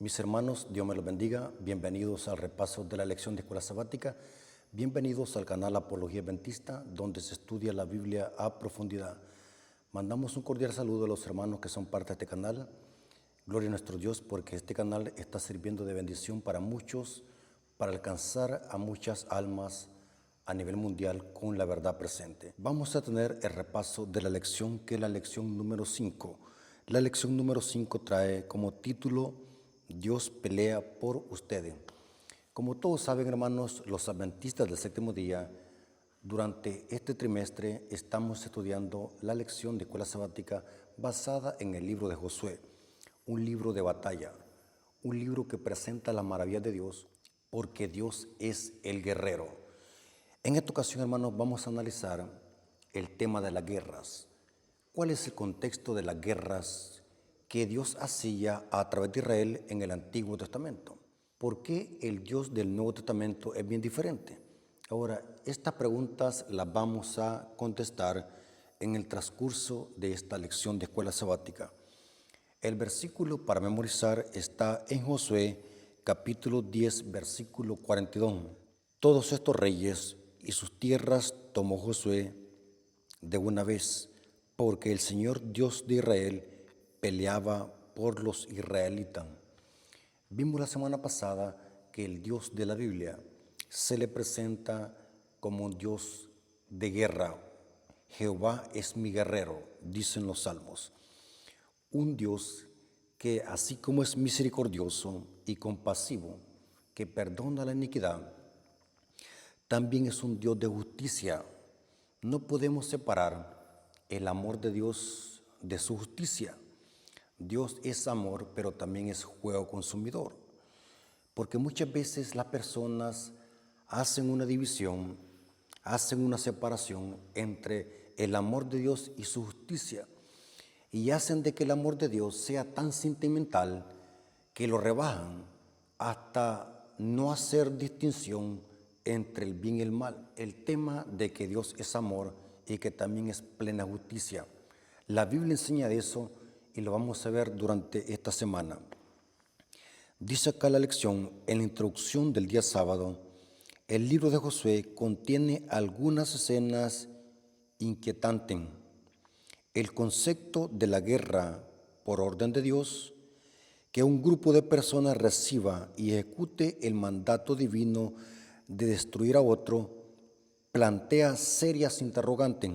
Mis hermanos, Dios me los bendiga. Bienvenidos al repaso de la lección de escuela sabática. Bienvenidos al canal Apología Adventista, donde se estudia la Biblia a profundidad. Mandamos un cordial saludo a los hermanos que son parte de este canal. Gloria a nuestro Dios, porque este canal está sirviendo de bendición para muchos, para alcanzar a muchas almas a nivel mundial con la verdad presente. Vamos a tener el repaso de la lección, que es la lección número 5. La lección número 5 trae como título: Dios pelea por ustedes. Como todos saben, hermanos, los adventistas del séptimo día, durante este trimestre estamos estudiando la lección de escuela sabática basada en el libro de Josué, un libro de batalla, un libro que presenta las maravillas de Dios, porque Dios es el guerrero. En esta ocasión, hermanos, vamos a analizar el tema de las guerras. ¿Cuál es el contexto de las guerras que Dios hacía a través de Israel en el Antiguo Testamento? ¿Por qué el Dios del Nuevo Testamento es bien diferente? Ahora, estas preguntas las vamos a contestar en el transcurso de esta lección de escuela sabática. El versículo para memorizar está en Josué capítulo 10, versículo 42. Todos estos reyes y sus tierras tomó Josué de una vez, porque el Señor Dios de Israel peleaba por los israelitas. Vimos la semana pasada que el Dios de la Biblia se le presenta como un Dios de guerra. Jehová es mi guerrero, dicen los salmos. Un Dios que, así como es misericordioso y compasivo, que perdona la iniquidad, también es un Dios de justicia. No podemos separar el amor de Dios de su justicia. Dios es amor, pero también es fuego consumidor. Porque muchas veces las personas hacen una división, hacen una separación entre el amor de Dios y su justicia. Y hacen de que el amor de Dios sea tan sentimental que lo rebajan hasta no hacer distinción entre el bien y el mal. El tema de que Dios es amor y que también es plena justicia. La Biblia enseña de eso y lo vamos a ver durante esta semana. Dice acá la lección, en la introducción del día sábado, el libro de Josué contiene algunas escenas inquietantes. El concepto de la guerra por orden de Dios, que un grupo de personas reciba y ejecute el mandato divino de destruir a otro, plantea serias interrogantes.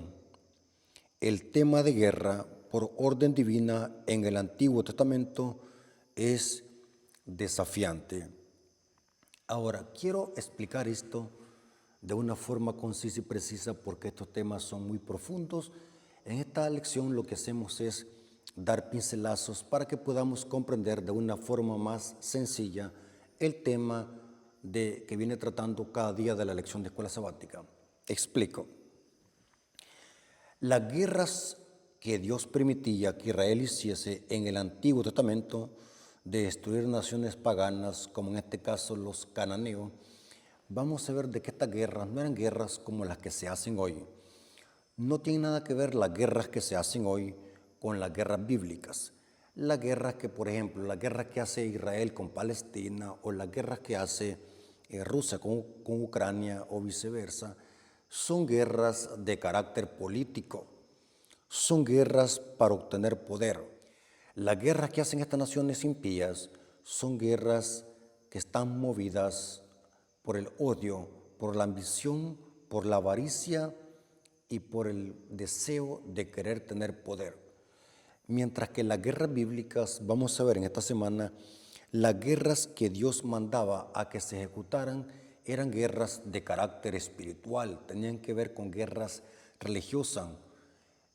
El tema de guerra por orden divina en el Antiguo Testamento es desafiante. Ahora, quiero explicar esto de una forma concisa y precisa porque estos temas son muy profundos. En esta lección lo que hacemos es dar pincelazos para que podamos comprender de una forma más sencilla el tema que viene tratando cada día de la lección de escuela sabática. Explico. Las guerras que Dios permitía que Israel hiciese en el Antiguo Testamento de destruir naciones paganas, como en este caso los cananeos, vamos a ver de que estas guerras no eran guerras como las que se hacen hoy. No tienen nada que ver las guerras que se hacen hoy con las guerras bíblicas. Las guerras que, por ejemplo, las guerras que hace Israel con Palestina o las guerras que hace Rusia con Ucrania o viceversa, son guerras de carácter político, son guerras para obtener poder. Las guerras que hacen estas naciones impías son guerras que están movidas por el odio, por la ambición, por la avaricia y por el deseo de querer tener poder. Mientras que las guerras bíblicas, vamos a ver en esta semana, las guerras que Dios mandaba a que se ejecutaran eran guerras de carácter espiritual, tenían que ver con guerras religiosas.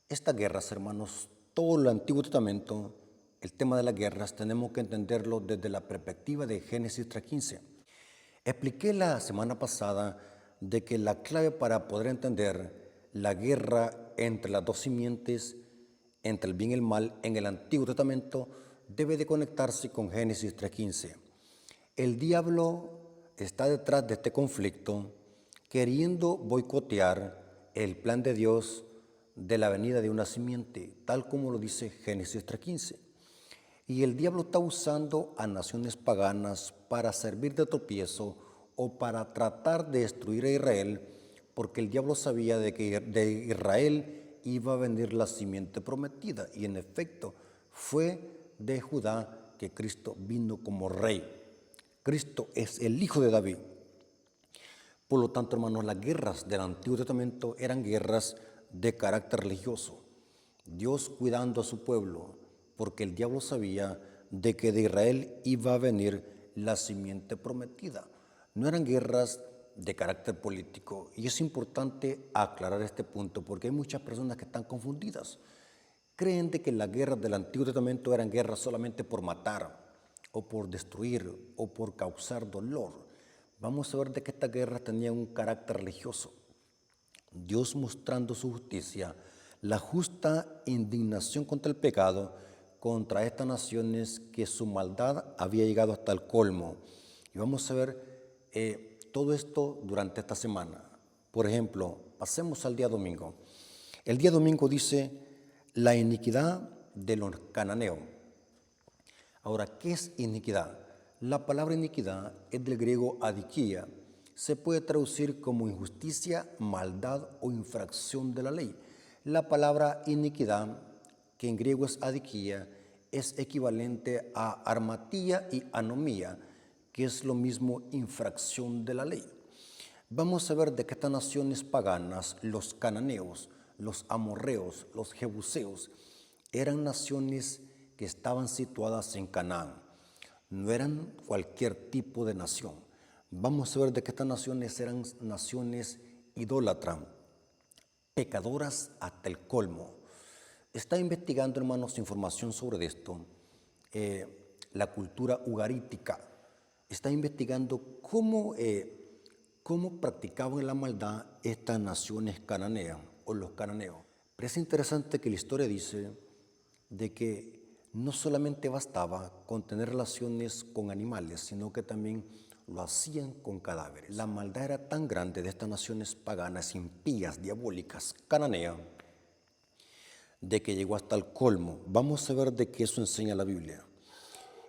Estas guerras, hermanos, todo el Antiguo Testamento, el tema de las guerras, tenemos que entenderlo desde la perspectiva de Génesis 3:15. Expliqué la semana pasada de que la clave para poder entender la guerra entre las dos simientes, entre el bien y el mal, en el Antiguo Testamento, debe de conectarse con Génesis 3:15. El diablo está detrás de este conflicto, queriendo boicotear el plan de Dios de la venida de una simiente, tal como lo dice Génesis 3:15. Y el diablo está usando a naciones paganas para servir de tropiezo o para tratar de destruir a Israel, porque el diablo sabía de que de Israel iba a venir la simiente prometida. Y en efecto, fue de Judá que Cristo vino como rey. Cristo es el Hijo de David. Por lo tanto, hermanos, las guerras del Antiguo Testamento eran guerras de carácter religioso. Dios cuidando a su pueblo, porque el diablo sabía de que de Israel iba a venir la simiente prometida. No eran guerras de carácter político, y es importante aclarar este punto porque hay muchas personas que están confundidas. Creen de que las guerras del Antiguo Testamento eran guerras solamente por matar o por destruir o por causar dolor. Vamos a ver de que estas guerras tenían un carácter religioso. Dios mostrando su justicia, la justa indignación contra el pecado, contra estas naciones que su maldad había llegado hasta el colmo. Y vamos a ver todo esto durante esta semana. Por ejemplo, pasemos al día domingo. El día domingo dice la iniquidad de los cananeos. Ahora, ¿qué es iniquidad? La palabra iniquidad es del griego adikia. Se puede traducir como injusticia, maldad o infracción de la ley. La palabra iniquidad, que en griego es adikia, es equivalente a armatía y anomía, que es lo mismo infracción de la ley. Vamos a ver de que estas naciones paganas, los cananeos, los amorreos, los jebuseos, eran naciones que estaban situadas en Canaán. No eran cualquier tipo de nación. Vamos a ver de que estas naciones eran naciones idólatras, pecadoras hasta el colmo. Está investigando, hermanos, información sobre esto, la cultura ugarítica. Está investigando cómo practicaban la maldad estas naciones cananeas o los cananeos. Pero es interesante que la historia dice de que no solamente bastaba con tener relaciones con animales, sino que también lo hacían con cadáveres. La maldad era tan grande de estas naciones paganas, impías, diabólicas, cananeas, de que llegó hasta el colmo. Vamos a ver de qué eso enseña la Biblia.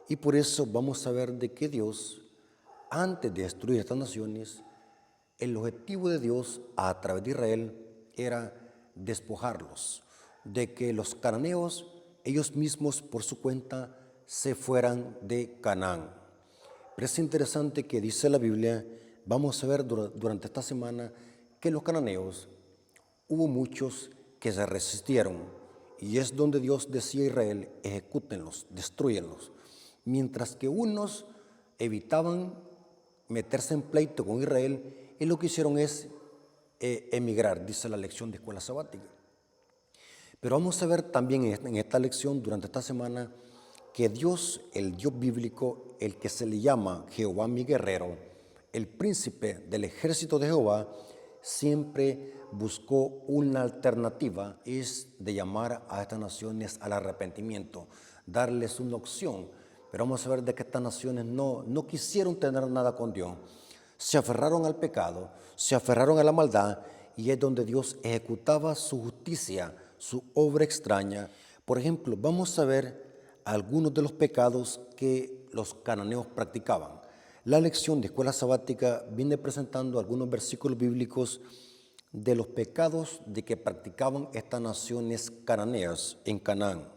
Y por eso vamos a ver de que Dios, antes de destruir estas naciones, el objetivo de Dios a través de Israel era despojarlos, de que los cananeos, ellos mismos por su cuenta, se fueran de Canaán. Pero es interesante que dice la Biblia, vamos a ver durante esta semana, que los cananeos, hubo muchos que se resistieron, y es donde Dios decía a Israel, ejecútenlos, destruyenlos. Mientras que unos evitaban meterse en pleito con Israel, y lo que hicieron es emigrar, dice la lección de escuela sabática. Pero vamos a ver también en esta lección, durante esta semana, que Dios, el Dios bíblico, el que se le llama Jehová mi guerrero, el príncipe del ejército de Jehová, siempre buscó una alternativa, es de llamar a estas naciones al arrepentimiento, darles una opción. Pero vamos a ver de que estas naciones no quisieron tener nada con Dios. Se aferraron al pecado, se aferraron a la maldad, y es donde Dios ejecutaba su justicia, su obra extraña. Por ejemplo, vamos a ver algunos de los pecados que los cananeos practicaban. La lección de escuela sabática viene presentando algunos versículos bíblicos de los pecados de que practicaban estas naciones cananeas en Canaán.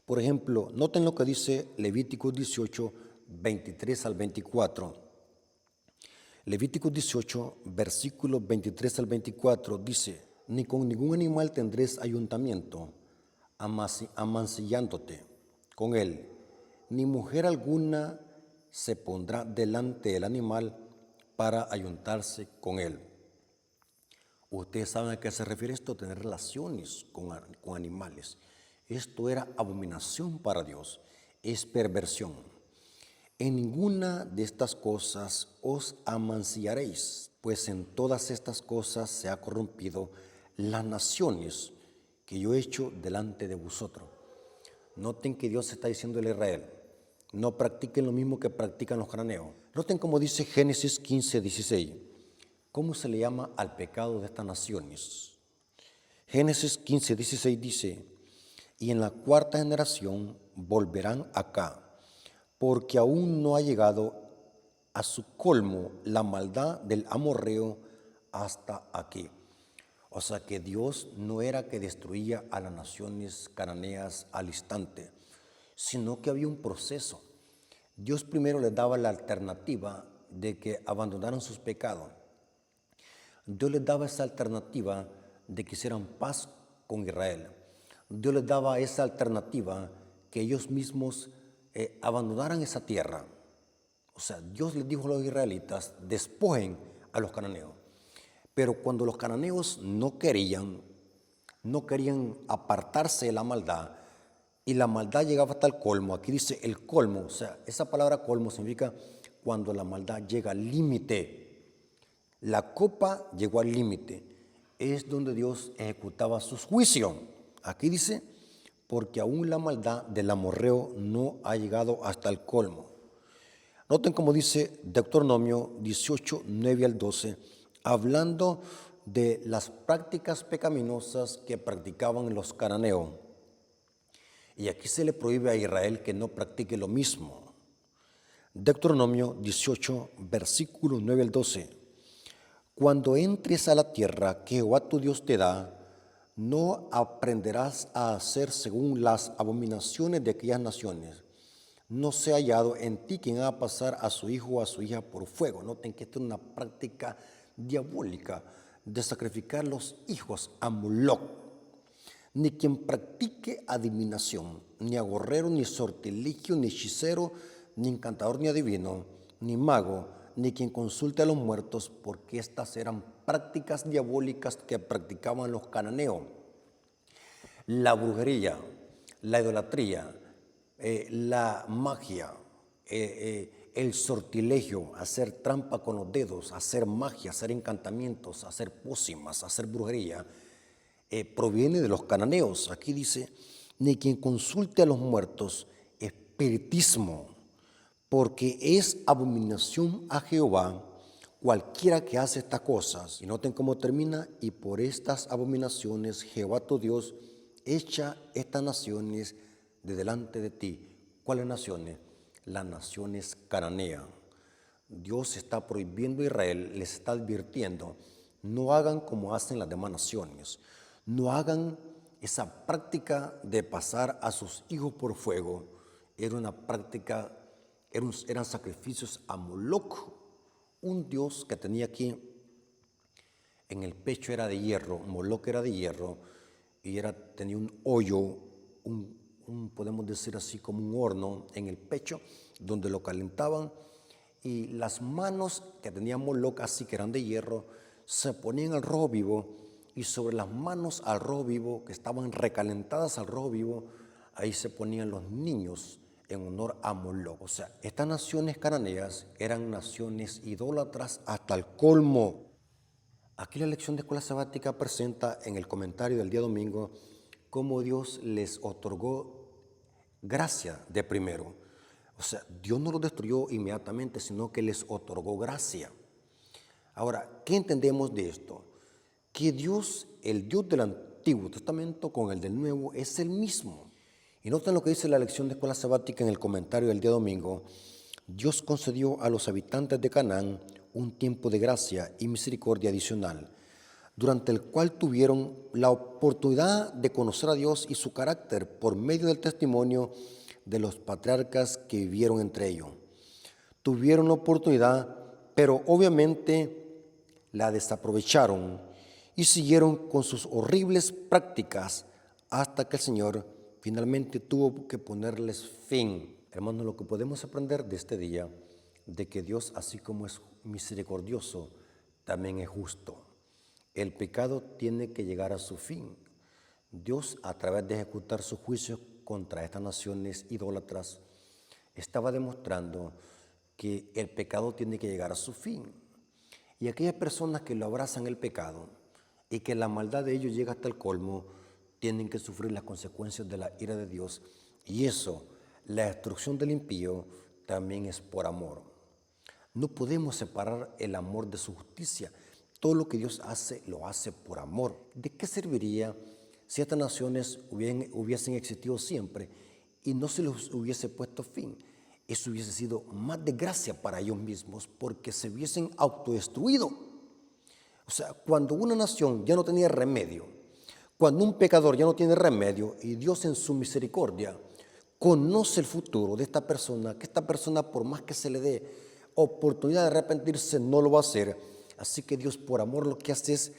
Por ejemplo, noten lo que dice Levíticos 18, 23 al 24. Levíticos 18, versículos 23 al 24 dice, ni con ningún animal tendréis ayuntamiento, amancillándote con él, ni mujer alguna se pondrá delante del animal para ayuntarse con él. Ustedes saben a qué se refiere esto, tener relaciones con animales. Esto era abominación para Dios, es perversión. En ninguna de estas cosas os amancillaréis, pues en todas estas cosas se ha corrompido las naciones que yo he hecho delante de vosotros. Noten que Dios está diciendo a Israel, no practiquen lo mismo que practican los cananeos. Noten como dice Génesis 15, 16. ¿Cómo se le llama al pecado de estas naciones? Génesis 15, 16 dice, y en la cuarta generación volverán acá, porque aún no ha llegado a su colmo la maldad del amorreo hasta aquí. O sea que Dios no era que destruía a las naciones cananeas al instante, sino que había un proceso. Dios primero les daba la alternativa de que abandonaran sus pecados. Dios les daba esa alternativa de que hicieran paz con Israel. Dios les daba esa alternativa que ellos mismos abandonaran esa tierra. O sea, Dios les dijo a los israelitas, despojen a los cananeos. Pero cuando los cananeos no querían apartarse de la maldad, y la maldad llegaba hasta el colmo, aquí dice el colmo, o sea, esa palabra colmo significa cuando la maldad llega al límite. La copa llegó al límite, es donde Dios ejecutaba sus juicios. Aquí dice, porque aún la maldad del amorreo no ha llegado hasta el colmo. Noten cómo dice Deuteronomio 18, 9 al 12, hablando de las prácticas pecaminosas que practicaban los cananeos. Y aquí se le prohíbe a Israel que no practique lo mismo. Deuteronomio 18, versículos 9 al 12. Cuando entres a la tierra que Jehová tu Dios te da, no aprenderás a hacer según las abominaciones de aquellas naciones. No sea hallado en ti quien haga pasar a su hijo o a su hija por fuego. Noten que esta es una práctica diabólica de sacrificar los hijos a Moloc. Ni quien practique adivinación, ni agorrero, ni sortilegio, ni hechicero, ni encantador, ni adivino, ni mago, ni quien consulte a los muertos, porque estas eran prácticas diabólicas que practicaban los cananeos. La brujería, la idolatría, la magia, el sortilegio, hacer trampa con los dedos, hacer magia, hacer encantamientos, hacer pócimas, hacer brujería, proviene de los cananeos. Aquí dice, ni quien consulte a los muertos, espiritismo, porque es abominación a Jehová cualquiera que hace estas cosas. Y noten cómo termina, y por estas abominaciones Jehová tu Dios echa estas naciones de delante de ti. ¿Cuáles naciones? Las naciones cananeas. Dios está prohibiendo a Israel, les está advirtiendo, no hagan como hacen las demás naciones. No hagan esa práctica de pasar a sus hijos por fuego. Era una práctica, eran sacrificios a Moloc, un dios que tenía aquí en el pecho, era de hierro. Moloc era de hierro y tenía un hoyo, podemos decir así, como un horno en el pecho donde lo calentaban, y las manos que tenía Moloc, así que eran de hierro, se ponían al rojo vivo, y sobre las manos al rojo vivo, que estaban recalentadas al rojo vivo, ahí se ponían los niños en honor a Moloc. O sea, estas naciones cananeas eran naciones idólatras hasta el colmo. Aquí la lección de escuela sabática presenta en el comentario del día domingo cómo Dios les otorgó gracia de primero. O sea, Dios no los destruyó inmediatamente, sino que les otorgó gracia. Ahora, ¿qué entendemos de esto? Que Dios, el Dios del Antiguo Testamento con el del Nuevo, es el mismo. Y noten lo que dice la lección de escuela sabática en el comentario del día domingo. Dios concedió a los habitantes de Canaán un tiempo de gracia y misericordia adicional, durante el cual tuvieron la oportunidad de conocer a Dios y su carácter por medio del testimonio de los patriarcas que vivieron entre ellos. Tuvieron la oportunidad, pero obviamente la desaprovecharon y siguieron con sus horribles prácticas hasta que el Señor finalmente tuvo que ponerles fin. Hermanos, lo que podemos aprender de este día, de que Dios, así como es misericordioso, también es justo. El pecado tiene que llegar a su fin. Dios, a través de ejecutar su juicio contra estas naciones idólatras, estaba demostrando que el pecado tiene que llegar a su fin. Y aquellas personas que lo abrazan el pecado y que la maldad de ellos llega hasta el colmo, tienen que sufrir las consecuencias de la ira de Dios. Y eso, la destrucción del impío, también es por amor. No podemos separar el amor de su justicia. Todo lo que Dios hace, lo hace por amor. ¿De qué serviría si estas naciones hubiesen existido siempre y no se les hubiese puesto fin, eso hubiese sido más desgracia para ellos mismos porque se hubiesen autodestruido. O sea, cuando una nación ya no tenía remedio, cuando un pecador ya no tiene remedio y Dios en su misericordia conoce el futuro de esta persona, que esta persona por más que se le dé oportunidad de arrepentirse no lo va a hacer, así que Dios por amor lo que hace es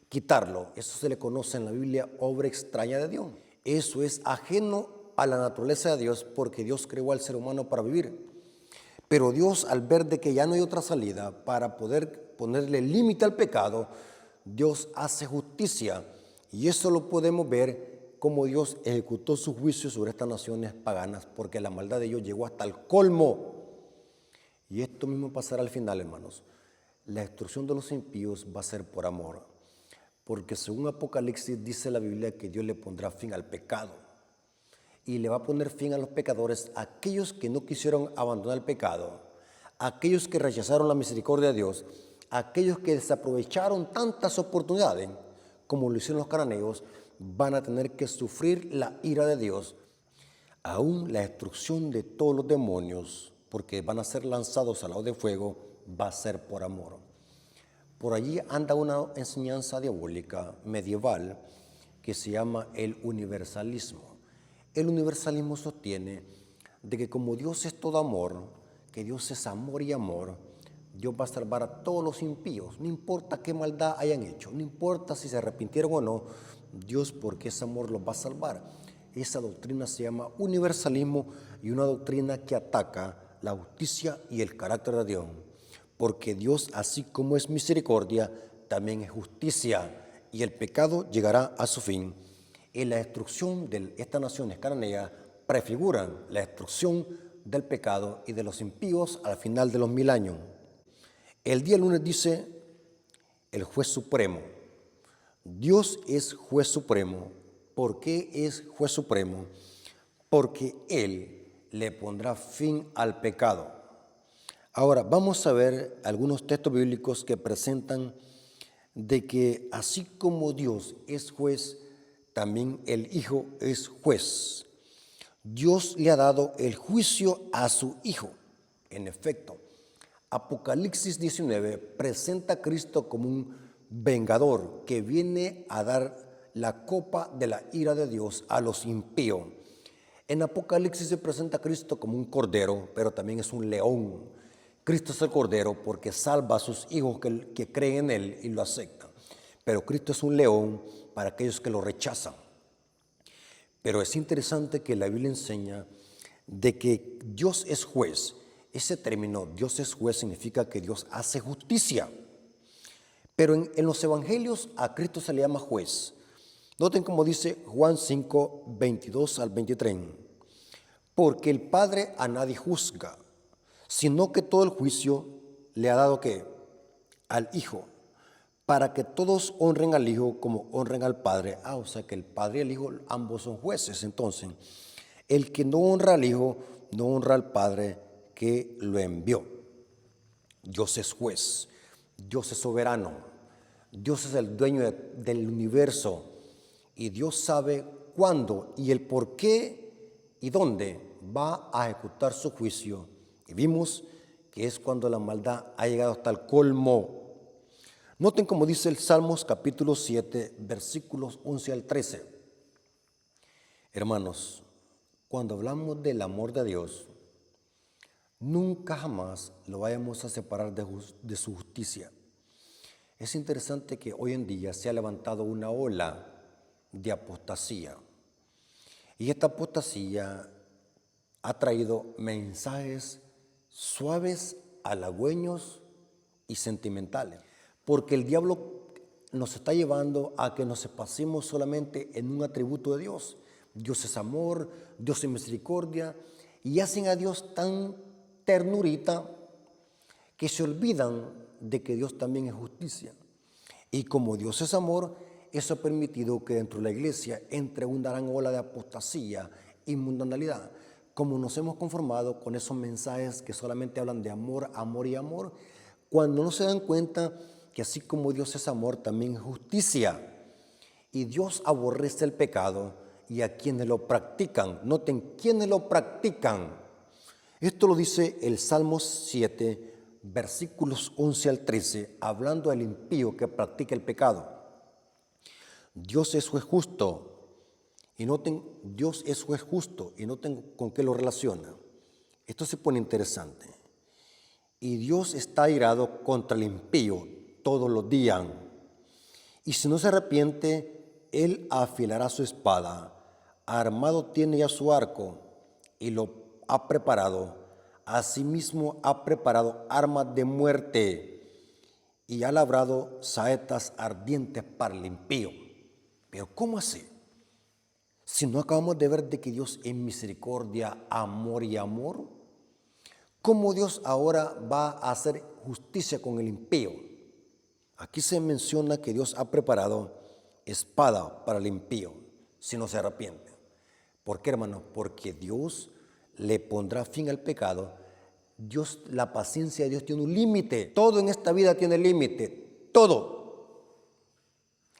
quitarlo. Eso se le conoce en la Biblia obra extraña de Dios. Eso es ajeno a la naturaleza de Dios porque Dios creó al ser humano para vivir. Pero Dios, al ver de que ya no hay otra salida para poder ponerle límite al pecado, Dios hace justicia. Y eso lo podemos ver como Dios ejecutó su juicio sobre estas naciones paganas, porque la maldad de ellos llegó hasta el colmo. Y esto mismo pasará al final, hermanos. La destrucción de los impíos va a ser por amor. Porque según Apocalipsis dice la Biblia que Dios le pondrá fin al pecado. Y le va a poner fin a los pecadores, aquellos que no quisieron abandonar el pecado, aquellos que rechazaron la misericordia de Dios, aquellos que desaprovecharon tantas oportunidades como lo hicieron los cananeos, van a tener que sufrir la ira de Dios, aún la destrucción de todos los demonios, porque van a ser lanzados al lago de fuego, va a ser por amor. Por allí anda una enseñanza diabólica medieval que se llama el universalismo. El universalismo sostiene de que como Dios es todo amor, que Dios es amor y amor, Dios va a salvar a todos los impíos, no importa qué maldad hayan hecho, no importa si se arrepintieron o no, Dios porque es amor los va a salvar. Esa doctrina se llama universalismo y una doctrina que ataca la justicia y el carácter de Dios, porque Dios, así como es misericordia, también es justicia y el pecado llegará a su fin. En la destrucción de estas naciones cananeas prefiguran la destrucción del pecado y de los impíos al final de los 1000 años. El día lunes dice el juez supremo. Dios es juez supremo. ¿Por qué es juez supremo? Porque Él le pondrá fin al pecado. Ahora vamos a ver algunos textos bíblicos que presentan de que así como Dios es juez, también el Hijo es juez. Dios le ha dado el juicio a su Hijo. En efecto, Apocalipsis 19 presenta a Cristo como un vengador que viene a dar la copa de la ira de Dios a los impíos. En Apocalipsis se presenta a Cristo como un cordero, pero también es un león. Cristo es el cordero porque salva a sus hijos que creen en Él y lo aceptan. Pero Cristo es un león para aquellos que lo rechazan. Pero es interesante que la Biblia enseña de que Dios es juez. Ese término, Dios es juez, significa que Dios hace justicia. Pero en los evangelios a Cristo se le llama juez. Noten cómo dice Juan 5, 22 al 23. Porque el Padre a nadie juzga, sino que todo el juicio le ha dado ¿qué? Al Hijo, para que todos honren al Hijo como honren al Padre. O sea que el Padre y el Hijo ambos son jueces. Entonces, el que no honra al Hijo, no honra al Padre que lo envió. Dios es juez, Dios es soberano, Dios es el dueño del universo y Dios sabe cuándo y el por qué y dónde va a ejecutar su juicio. Y vimos que es cuando la maldad ha llegado hasta el colmo. Noten cómo dice el Salmos capítulo 7, versículos 11 al 13. Hermanos, cuando hablamos del amor de Dios, nunca jamás lo vayamos a separar de su justicia. Es interesante que hoy en día se ha levantado una ola de apostasía. Y esta apostasía ha traído mensajes suaves, halagüeños y sentimentales. Porque el diablo nos está llevando a que nos pasemos solamente en un atributo de Dios. Dios es amor, Dios es misericordia, y hacen a Dios tan ternurita que se olvidan de que Dios también es justicia. Y como Dios es amor, eso ha permitido que dentro de la iglesia entre una gran ola de apostasía y mundanalidad. Como nos hemos conformado con esos mensajes que solamente hablan de amor, amor y amor, cuando no se dan cuenta que así como Dios es amor, también es justicia. Y Dios aborrece el pecado y a quienes lo practican. Noten, quienes lo practican. Esto lo dice el Salmo 7, versículos 11 al 13, hablando del impío que practica el pecado. Dios es juez justo. Y noten, Dios es juez justo, y noten con qué lo relaciona. Esto se pone interesante. Y Dios está airado contra el impío todos los días. Y si no se arrepiente, Él afilará su espada. Armado tiene ya su arco y lo ha preparado. Asimismo ha preparado armas de muerte y ha labrado saetas ardientes para el impío. Pero ¿cómo así? Si no acabamos de ver de que Dios es misericordia, amor y amor, ¿cómo Dios ahora va a hacer justicia con el impío? Aquí se menciona que Dios ha preparado espada para el impío, si no se arrepiente. ¿Por qué, hermano? Porque Dios le pondrá fin al pecado. Dios, la paciencia de Dios tiene un límite. Todo en esta vida tiene límite. Todo.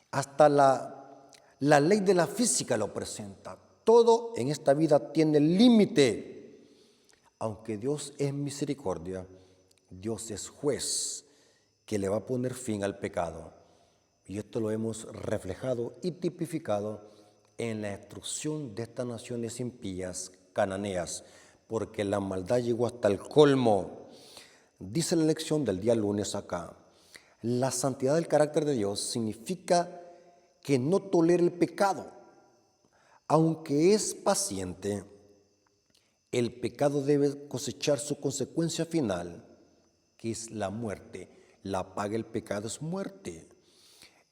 Hasta la ley de la física lo presenta. Todo en esta vida tiene límite. Aunque Dios es misericordia, Dios es juez que le va a poner fin al pecado. Y esto lo hemos reflejado y tipificado en la destrucción de estas naciones impías cananeas, porque la maldad llegó hasta el colmo. Dice la lección del día lunes acá, la santidad del carácter de Dios significa que no tolera el pecado. Aunque es paciente, el pecado debe cosechar su consecuencia final, que es la muerte. La paga del pecado es muerte.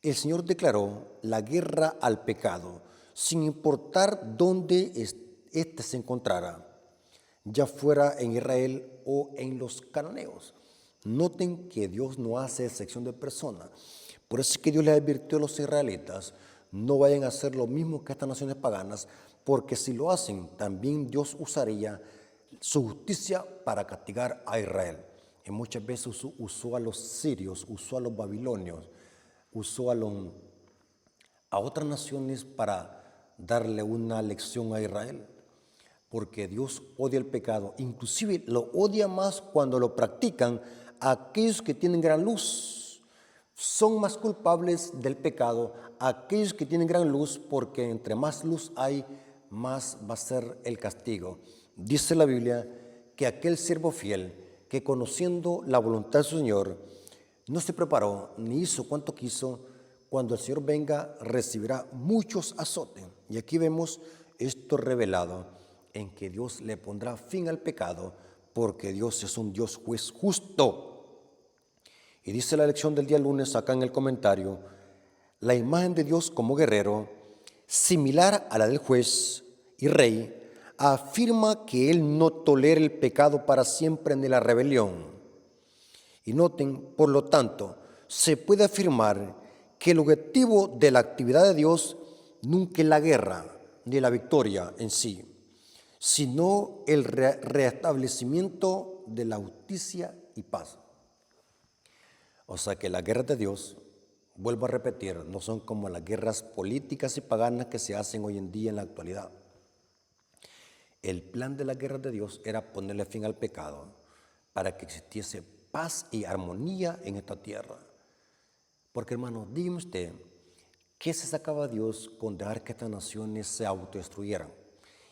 El Señor declaró la guerra al pecado, sin importar dónde éste se encontrara, ya fuera en Israel o en los cananeos. Noten que Dios no hace excepción de personas. Por eso es que Dios le advirtió a los israelitas, no vayan a hacer lo mismo que estas naciones paganas, porque si lo hacen, también Dios usaría su justicia para castigar a Israel. Y muchas veces usó a los sirios, usó a los babilonios, usó a otras naciones para darle una lección a Israel. Porque Dios odia el pecado, inclusive lo odia más cuando lo practican aquellos que tienen gran luz. Son más culpables del pecado aquellos que tienen gran luz, porque entre más luz hay, más va a ser el castigo. Dice la Biblia que aquel siervo fiel que conociendo la voluntad de su Señor no se preparó ni hizo cuanto quiso, cuando el Señor venga recibirá muchos azotes. Y aquí vemos esto revelado en que Dios le pondrá fin al pecado, porque Dios es un Dios juez justo. Y dice la lección del día lunes acá en el comentario, la imagen de Dios como guerrero, similar a la del juez y rey, afirma que Él no tolera el pecado para siempre ni la rebelión. Y noten, por lo tanto, se puede afirmar que el objetivo de la actividad de Dios nunca es la guerra ni la victoria en sí, sino el restablecimiento de la justicia y paz. O sea que las guerras de Dios, vuelvo a repetir, no son como las guerras políticas y paganas que se hacen hoy en día en la actualidad. El plan de las guerras de Dios era ponerle fin al pecado para que existiese paz y armonía en esta tierra. Porque, hermano, dígame usted, ¿qué se sacaba Dios con dejar que estas naciones se autodestruyeran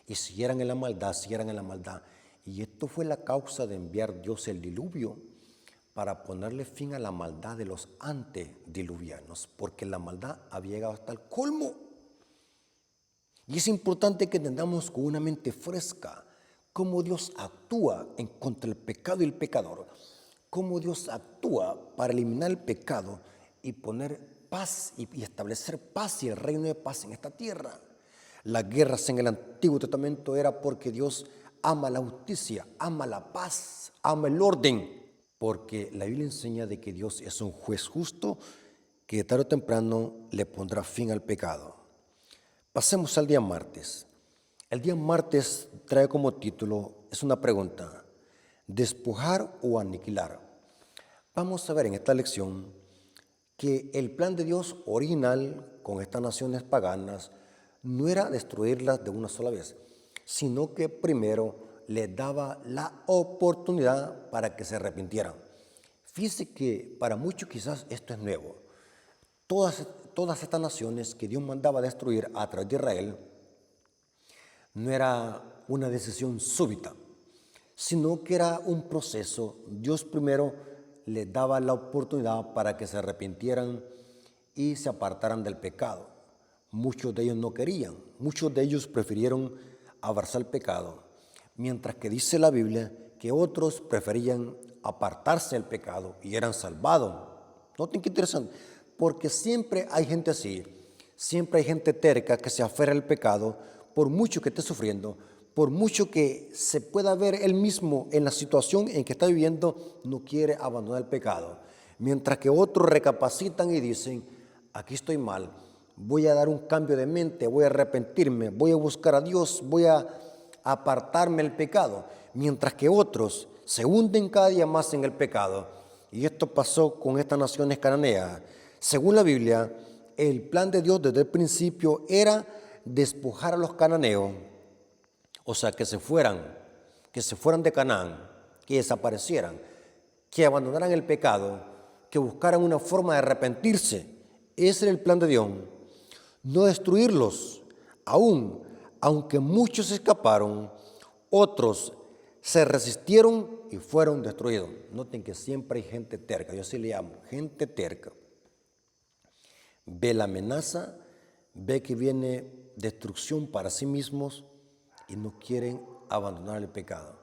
y siguieran en la maldad? Y esto fue la causa de enviar Dios el diluvio, para ponerle fin a la maldad de los antediluvianos, porque la maldad había llegado hasta el colmo. Y es importante que entendamos con una mente fresca cómo Dios actúa en contra del pecado y el pecador, cómo Dios actúa para eliminar el pecado y poner paz y establecer paz y el reino de paz en esta tierra. Las guerras en el Antiguo Testamento era porque Dios ama la justicia, ama la paz, ama el orden. Porque la Biblia enseña de que Dios es un juez justo que tarde o temprano le pondrá fin al pecado. Pasemos al día martes. El día martes trae como título, es una pregunta, ¿despojar o aniquilar? Vamos a ver en esta lección que el plan de Dios original con estas naciones paganas no era destruirlas de una sola vez, sino que primero les daba la oportunidad para que se arrepintieran. Fíjese que para muchos quizás esto es nuevo. Todas estas naciones que Dios mandaba destruir a través de Israel no era una decisión súbita, sino que era un proceso. Dios primero les daba la oportunidad para que se arrepintieran y se apartaran del pecado. Muchos de ellos no querían, muchos de ellos prefirieron abrazar el pecado, mientras que dice la Biblia que otros preferían apartarse del pecado y eran salvados. Noten qué interesante, porque siempre hay gente así, siempre hay gente terca que se aferra al pecado, por mucho que esté sufriendo, por mucho que se pueda ver él mismo en la situación en que está viviendo, no quiere abandonar el pecado. Mientras que otros recapacitan y dicen, aquí estoy mal, voy a dar un cambio de mente, voy a arrepentirme, voy a buscar a Dios, voy a apartarme del pecado. Mientras que otros se hunden cada día más en el pecado. Y esto pasó con estas naciones cananeas. Según la Biblia, el plan de Dios desde el principio era despojar a los cananeos, o sea, que se fueran de Canaán, que desaparecieran, que abandonaran el pecado, que buscaran una forma de arrepentirse. Ese era el plan de Dios. No destruirlos, aunque muchos escaparon, otros se resistieron y fueron destruidos. Noten que siempre hay gente terca, yo así le llamo, gente terca. Ve la amenaza, ve que viene destrucción para sí mismos y no quieren abandonar el pecado.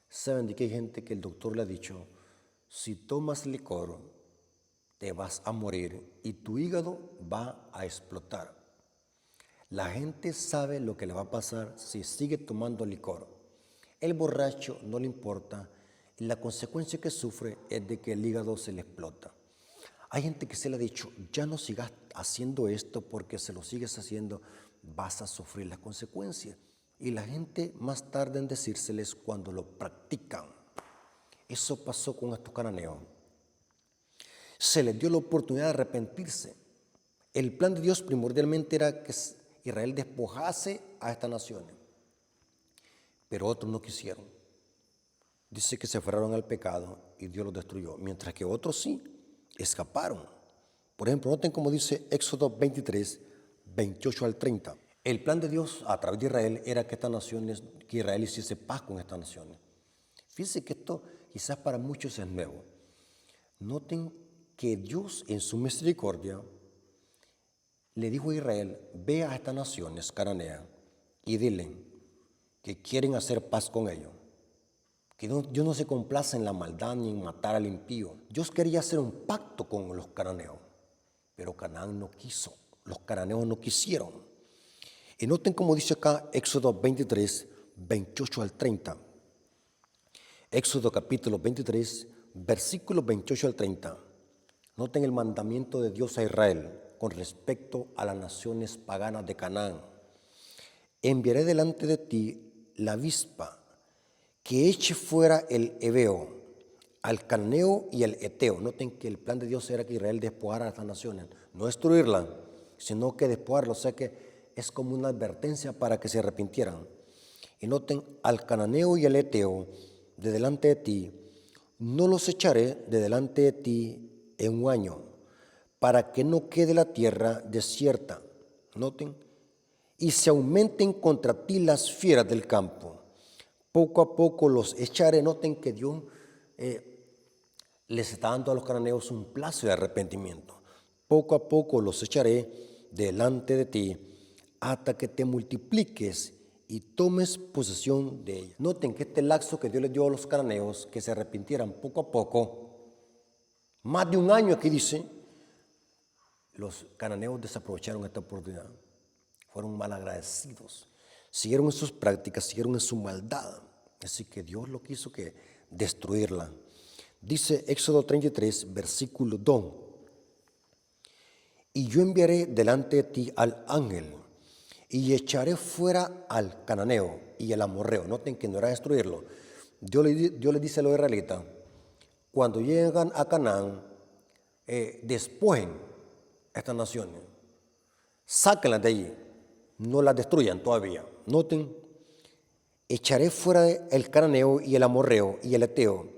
Saben de que hay gente que el doctor le ha dicho, si tomas licor, te vas a morir y tu hígado va a explotar. La gente sabe lo que le va a pasar si sigue tomando licor. El borracho no le importa y la consecuencia que sufre es de que el hígado se le explota. Hay gente que se le ha dicho, ya no sigas haciendo esto porque si lo sigues haciendo vas a sufrir las consecuencias. Y la gente más tarde en decírseles cuando lo practican. Eso pasó con estos cananeos. Se les dio la oportunidad de arrepentirse. El plan de Dios primordialmente era que Israel despojase a estas naciones. Pero otros no quisieron. Dice que se aferraron al pecado y Dios los destruyó. Mientras que otros sí, escaparon. Por ejemplo, noten cómo dice Éxodo 23, 28 al 30. El plan de Dios a través de Israel era que que Israel hiciese paz con estas naciones. Fíjense que esto quizás para muchos es nuevo. Noten que Dios en su misericordia le dijo a Israel, ve a estas naciones cananeas y dile que quieren hacer paz con ellos. Que Dios no se complace en la maldad ni en matar al impío. Dios quería hacer un pacto con los cananeos, pero Canaán no quiso. Los cananeos no quisieron. Y noten cómo dice acá Éxodo 23, 28 al 30. Éxodo capítulo 23, versículos 28 al 30. Noten el mandamiento de Dios a Israel con respecto a las naciones paganas de Canaán. Enviaré delante de ti la avispa, que eche fuera el heveo, al cananeo y el eteo. Noten que el plan de Dios era que Israel despojara a estas naciones, no destruirlas, sino que despojarlas. O sea que es como una advertencia para que se arrepintieran. Y noten, al cananeo y al eteo de delante de ti, no los echaré de delante de ti en un año, para que no quede la tierra desierta. Noten, y se aumenten contra ti las fieras del campo. Poco a poco los echaré. Noten que Dios les está dando a los cananeos un plazo de arrepentimiento. Poco a poco los echaré delante de ti, hasta que te multipliques y tomes posesión de ella. Noten que este lapso que Dios les dio a los cananeos, que se arrepintieran poco a poco, más de un año aquí dice, los cananeos desaprovecharon esta oportunidad. Fueron malagradecidos. Siguieron en sus prácticas, siguieron en su maldad. Así que Dios lo quiso que destruirla. Dice Éxodo 33, versículo 2. Y yo enviaré delante de ti al ángel, y echaré fuera al cananeo y al amorreo. Noten que no era destruirlo. Dios le dice a los israelitas, cuando llegan a Canaán, despojen a estas naciones, sáquenlas de allí. no las destruyan todavía. Noten, echaré fuera el cananeo y el amorreo y el eteo,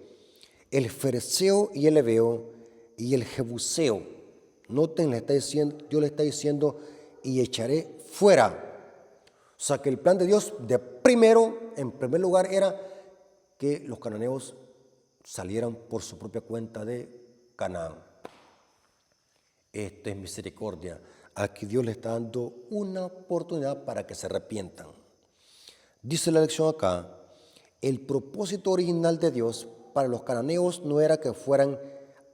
el fereceo y el heveo y el jebuseo. Noten, Dios le está diciendo, y echaré fuera. O sea que el plan de Dios en primer lugar, era que los cananeos salieran por su propia cuenta de Canaán. Esto es misericordia. Aquí Dios le está dando una oportunidad para que se arrepientan. Dice la lección acá, el propósito original de Dios para los cananeos no era que fueran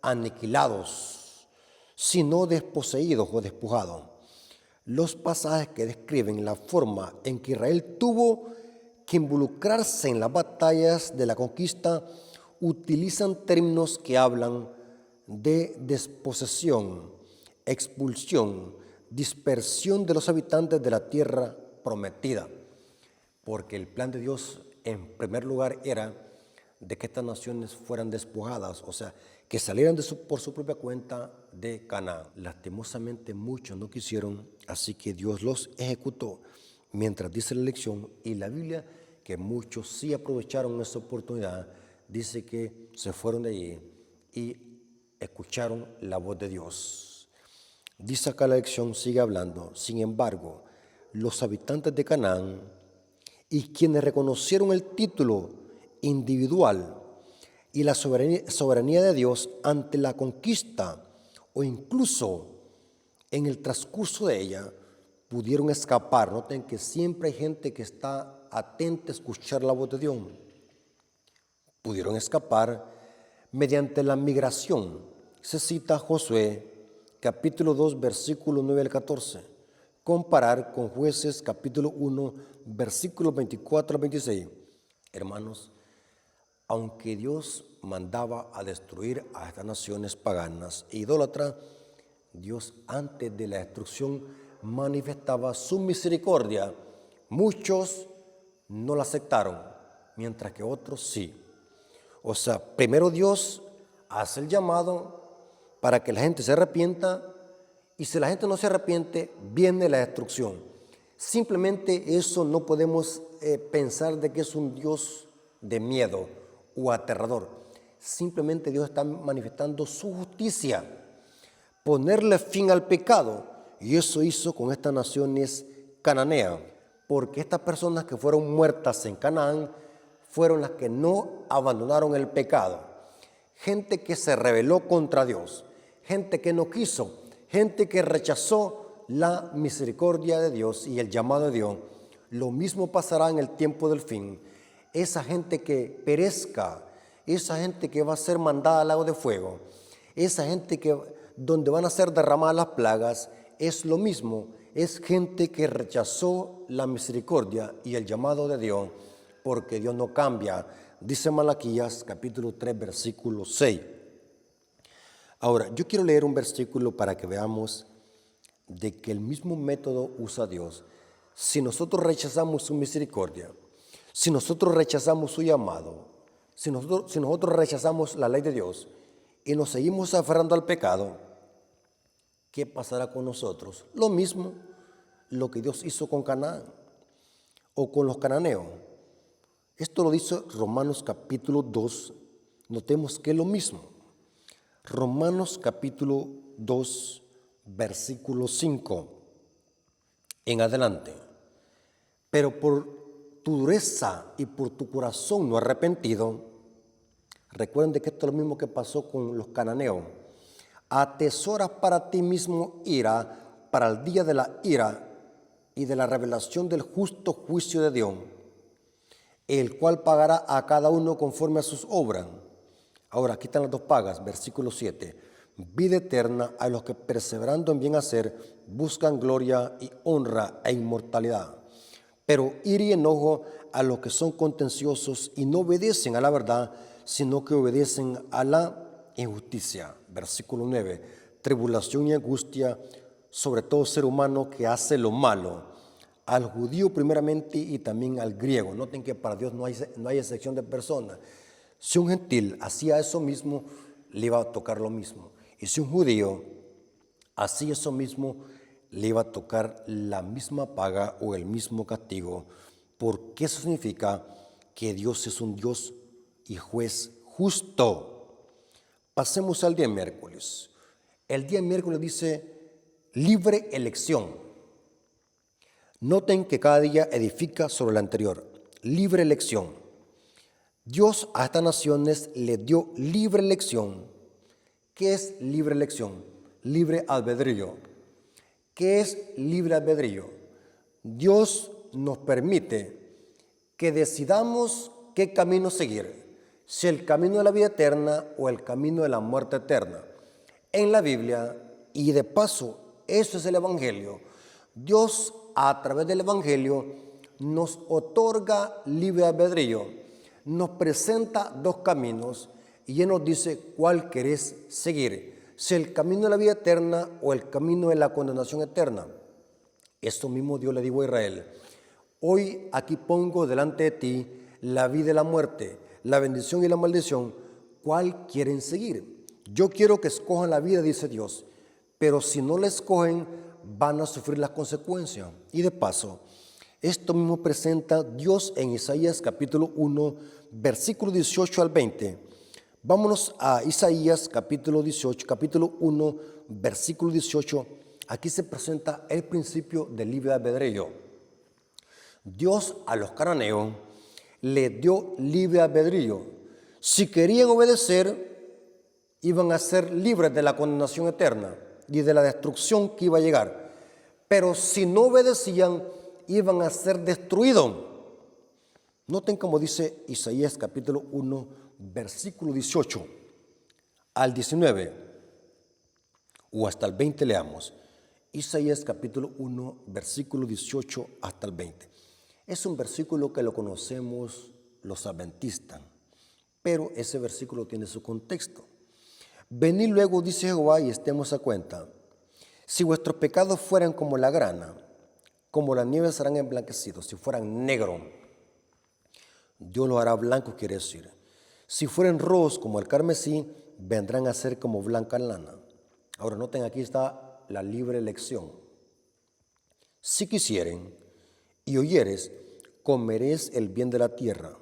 aniquilados, sino desposeídos o despojados. Los pasajes que describen la forma en que Israel tuvo que involucrarse en las batallas de la conquista utilizan términos que hablan de desposesión, expulsión, dispersión de los habitantes de la tierra prometida. Porque el plan de Dios, en primer lugar, era de que estas naciones fueran despojadas, o sea, que salieran por su propia cuenta de Canaán. Lastimosamente muchos no quisieron, así que Dios los ejecutó, mientras dice la lección y la Biblia que muchos sí aprovecharon esa oportunidad. Dice que se fueron de allí y escucharon la voz de Dios. Dice acá la lección, sigue hablando, sin embargo, los habitantes de Canaán y quienes reconocieron el título individual y la soberanía de Dios ante la conquista o incluso en el transcurso de ella, pudieron escapar. Noten que siempre hay gente que está atenta a escuchar la voz de Dios. Pudieron escapar mediante la migración. Se cita Josué, capítulo 2, versículo 9 al 14. Comparar con Jueces, capítulo 1, versículos 24 al 26. Hermanos, aunque Dios mandaba a destruir a estas naciones paganas e idólatras, Dios antes de la destrucción manifestaba su misericordia. Muchos no la aceptaron, mientras que otros sí. O sea, primero Dios hace el llamado para que la gente se arrepienta, y si la gente no se arrepiente, viene la destrucción. Simplemente eso no podemos pensar de que es un Dios de miedo o aterrador. Simplemente Dios está manifestando su justicia, ponerle fin al pecado, y eso hizo con estas naciones cananeas, porque estas personas que fueron muertas en Canaán fueron las que no abandonaron el pecado. Gente que se rebeló contra Dios, gente que no quiso, gente que rechazó la misericordia de Dios y el llamado de Dios. Lo mismo pasará en el tiempo del fin. Esa gente que perezca, esa gente que va a ser mandada al lago de fuego, esa gente que donde van a ser derramadas las plagas, es lo mismo, es gente que rechazó la misericordia y el llamado de Dios, porque Dios no cambia. Dice Malaquías capítulo 3, versículo 6. Ahora, yo quiero leer un versículo para que veamos de que el mismo método usa Dios. Si nosotros rechazamos su misericordia, si nosotros rechazamos su llamado, si nosotros rechazamos la ley de Dios y nos seguimos aferrando al pecado, ¿qué pasará con nosotros? Lo mismo lo que Dios hizo con Canaán o con los cananeos. Esto lo dice Romanos capítulo 2. Notemos que es lo mismo. Romanos capítulo 2, versículo 5 en adelante. Pero por tu dureza y por tu corazón no arrepentido, recuerden que esto es lo mismo que pasó con los cananeos. Atesoras para ti mismo ira para el día de la ira y de la revelación del justo juicio de Dios, el cual pagará a cada uno conforme a sus obras. Ahora, aquí están las dos pagas, versículo 7. Vida eterna a los que perseverando en bien hacer buscan gloria y honra e inmortalidad. Pero ira y enojo a los que son contenciosos y no obedecen a la verdad, sino que obedecen a la injusticia. Versículo 9. Tribulación y angustia sobre todo ser humano que hace lo malo, al judío primeramente y también al griego. Noten que para Dios no hay excepción de personas. Si un gentil hacía eso mismo, le iba a tocar lo mismo. Y si un judío hacía eso mismo, le iba a tocar la misma paga o el mismo castigo, porque eso significa que Dios es un Dios y juez justo. Pasemos al día miércoles. El día miércoles dice libre elección. Noten que cada día edifica sobre el anterior. Libre elección. Dios a estas naciones le dio libre elección. ¿Qué es libre elección? Libre albedrío. ¿Qué es libre albedrío? Dios nos permite que decidamos qué camino seguir, si el camino de la vida eterna o el camino de la muerte eterna. En la Biblia, y de paso, eso es el Evangelio, Dios a través del Evangelio nos otorga libre albedrío, nos presenta dos caminos y Él nos dice cuál querés seguir, si el camino de la vida eterna o el camino de la condenación eterna. Esto mismo Dios le dijo a Israel: hoy aquí pongo delante de ti la vida y la muerte, la bendición y la maldición. ¿Cuál quieren seguir? Yo quiero que escojan la vida, dice Dios, pero si no la escogen, van a sufrir las consecuencias. Y de paso, esto mismo presenta Dios en Isaías capítulo 1, versículo 18 al 20. Vámonos a Isaías capítulo 1, versículo 18. Aquí se presenta el principio del libre albedrío. Dios a los cananeos le dio libre albedrío. Si querían obedecer, iban a ser libres de la condenación eterna y de la destrucción que iba a llegar. Pero si no obedecían, iban a ser destruidos. Noten cómo dice Isaías capítulo 1, versículo 18 al 19, o hasta el 20 leamos. Isaías capítulo 1, versículo 18 hasta el 20. Es un versículo que lo conocemos los adventistas, pero ese versículo tiene su contexto. Venid luego, dice Jehová, y estemos a cuenta. Si vuestros pecados fueran como la grana, como la nieve serán emblanquecidos. Si fueran negros, Dios los hará blancos, quiere decir. Si fueran rojos como el carmesí, vendrán a ser como blanca lana. Ahora noten, aquí está la libre elección. Si quisieren y oyeres, comeréis el bien de la tierra.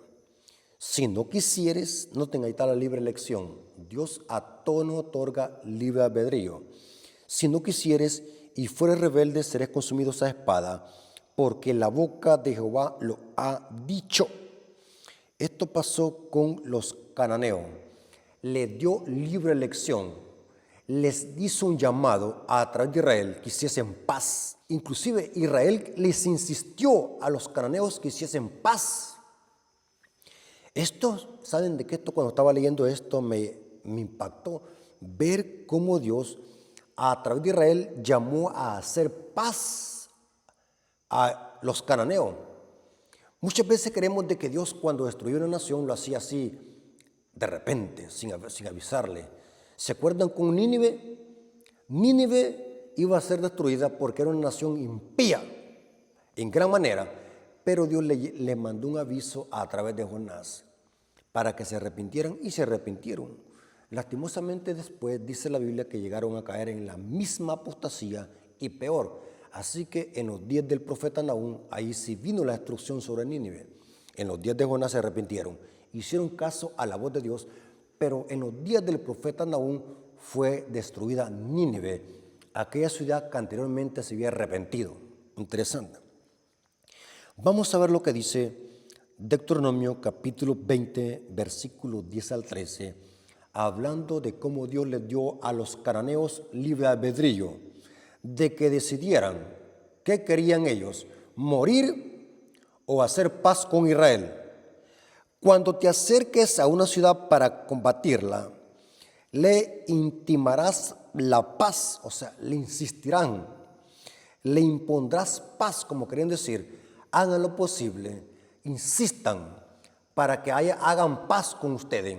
Si no quisieres, noten, ahí está la libre elección. Dios a todos nos otorga libre albedrío. Si no quisieres y fueres rebelde, seréis consumidos a espada, porque la boca de Jehová lo ha dicho. Esto pasó con los cananeos. Le dio libre elección. Les hizo un llamado a través de Israel que hiciesen paz. Inclusive Israel les insistió a los cananeos que hiciesen paz. ¿Saben de qué? Esto, cuando estaba leyendo esto, me impactó ver cómo Dios a través de Israel llamó a hacer paz a los cananeos. Muchas veces creemos de que Dios, cuando destruyó una nación, lo hacía así de repente, sin avisarle. ¿Se acuerdan con Nínive? Nínive iba a ser destruida porque era una nación impía en gran manera, pero Dios le mandó un aviso a través de Jonás para que se arrepintieran, y se arrepintieron. Lastimosamente después dice la Biblia que llegaron a caer en la misma apostasía y peor. Así que en los días del profeta Nahum, ahí sí vino la destrucción sobre Nínive. En los días de Jonás se arrepintieron, hicieron caso a la voz de Dios, pero en los días del profeta Nahum fue destruida Nínive, aquella ciudad que anteriormente se había arrepentido. Interesante. Vamos a ver lo que dice Deuteronomio capítulo 20, versículos 10 al 13, hablando de cómo Dios les dio a los cananeos libre albedrío, de que decidieran qué querían ellos, morir o hacer paz con Israel. Cuando te acerques a una ciudad para combatirla, le intimarás la paz, o sea, le insistirán, le impondrás paz, como querían decir, hagan lo posible, insistan para que hagan paz con ustedes,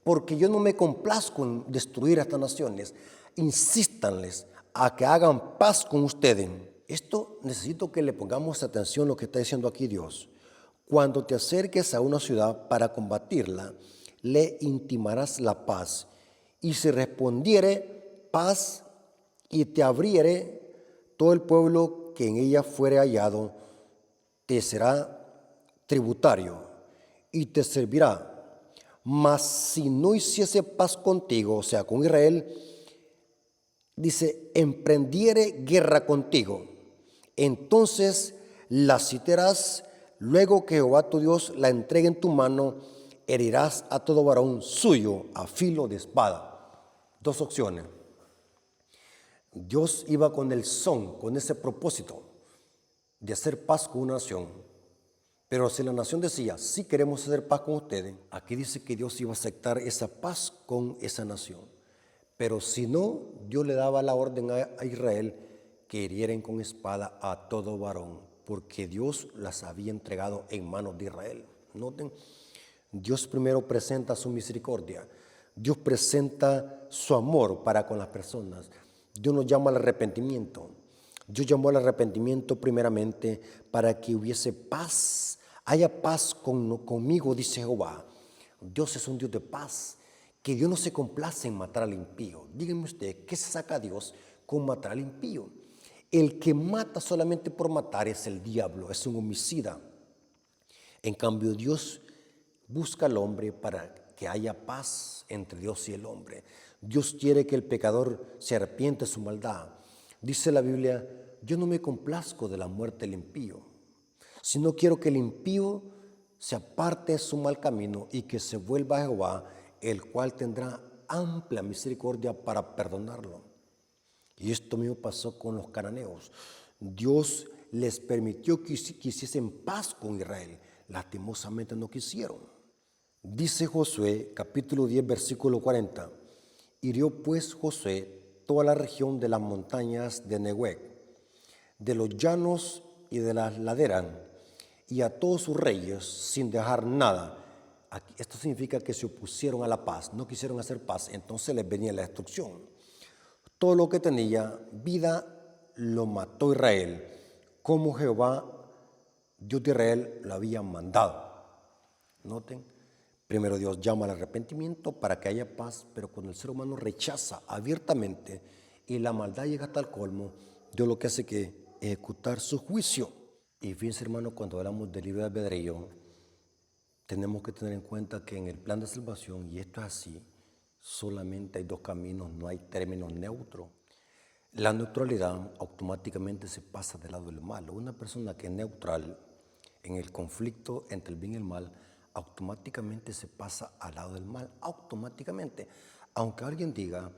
porque yo no me complazco en destruir a estas naciones. Insístanles a que hagan paz con ustedes. Esto necesito que le pongamos atención a lo que está diciendo aquí Dios. Cuando te acerques a una ciudad para combatirla, le intimarás la paz. Y si respondiere paz y te abriere, todo el pueblo que en ella fuere hallado te será tributario y te servirá. Mas si no hiciese paz contigo, o sea, con Israel, dice, emprendiere guerra contigo, entonces la citarás, luego que Jehová tu Dios la entregue en tu mano, herirás a todo varón suyo a filo de espada. Dos opciones. Dios iba con con ese propósito de hacer paz con una nación. Pero si la nación decía, sí queremos hacer paz con ustedes, aquí dice que Dios iba a aceptar esa paz con esa nación. Pero si no, Dios le daba la orden a Israel que hirieren con espada a todo varón, porque Dios las había entregado en manos de Israel. Noten, Dios primero presenta su misericordia. Dios presenta su amor para con las personas. Dios nos llama al arrepentimiento. Dios llamó al arrepentimiento primeramente para que hubiese paz. Haya paz conmigo, dice Jehová. Dios es un Dios de paz, que Dios no se complace en matar al impío. Díganme usted, ¿qué se saca a Dios con matar al impío? El que mata solamente por matar es el diablo, es un homicida. En cambio, Dios busca al hombre para que haya paz entre Dios y el hombre. Dios quiere que el pecador se arrepiente de su maldad. Dice la Biblia, yo no me complazco de la muerte del impío, sino quiero que el impío se aparte de su mal camino y que se vuelva a Jehová, el cual tendrá amplia misericordia para perdonarlo. Y esto mismo pasó con los cananeos. Dios les permitió que hiciesen paz con Israel. Lastimosamente no quisieron. Dice Josué, capítulo 10, versículo 40. Hirió pues Josué toda la región de las montañas de Neguec, de los llanos y de las laderas, y a todos sus reyes, sin dejar nada. Esto significa que se opusieron a la paz, no quisieron hacer paz, entonces les venía la destrucción. Todo lo que tenía vida lo mató Israel, como Jehová, Dios de Israel, lo había mandado. Noten, primero Dios llama al arrepentimiento para que haya paz, pero cuando el ser humano rechaza abiertamente y la maldad llega hasta el colmo, Dios lo que hace es que ejecutar su juicio. Y fíjense, hermano, cuando hablamos de libre albedrío, tenemos que tener en cuenta que en el plan de salvación, y esto es así, solamente hay dos caminos, no hay término neutro. La neutralidad automáticamente se pasa del lado del mal. Una persona que es neutral en el conflicto entre el bien y el mal, automáticamente se pasa al lado del mal, automáticamente. Aunque alguien diga,